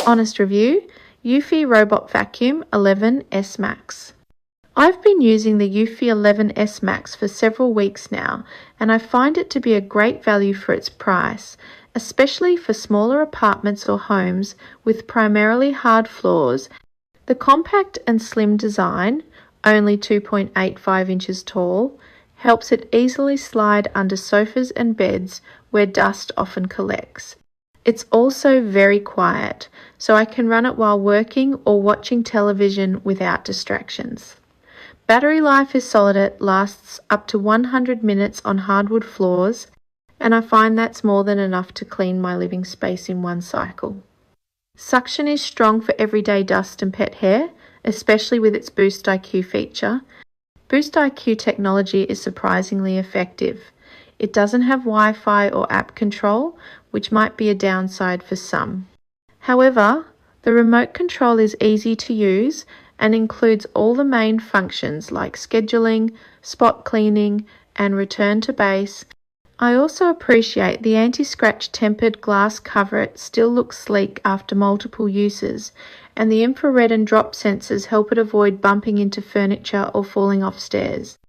Honest review, eufy Robot Vacuum 11S Max. I've been using the eufy 11S Max for several weeks now, and I find it to be a great value for its price, especially for smaller apartments or homes with primarily hard floors. The compact and slim design, only 2.85 inches tall, helps it easily slide under sofas and beds where dust often collects. It's also very quiet, so I can run it while working or watching television without distractions. Battery life is solid. It lasts up to 100 minutes on hardwood floors, and I find that's more than enough to clean my living space in one cycle. Suction is strong for everyday dust and pet hair, especially with its BoostIQ feature. BoostIQ technology is surprisingly effective. It doesn't have Wi-Fi or app control, which might be a downside for some. However, the remote control is easy to use and includes all the main functions like scheduling, spot cleaning, and return to base. I also appreciate the anti-scratch tempered glass cover. It still looks sleek after multiple uses, and the infrared and drop sensors help it avoid bumping into furniture or falling off stairs.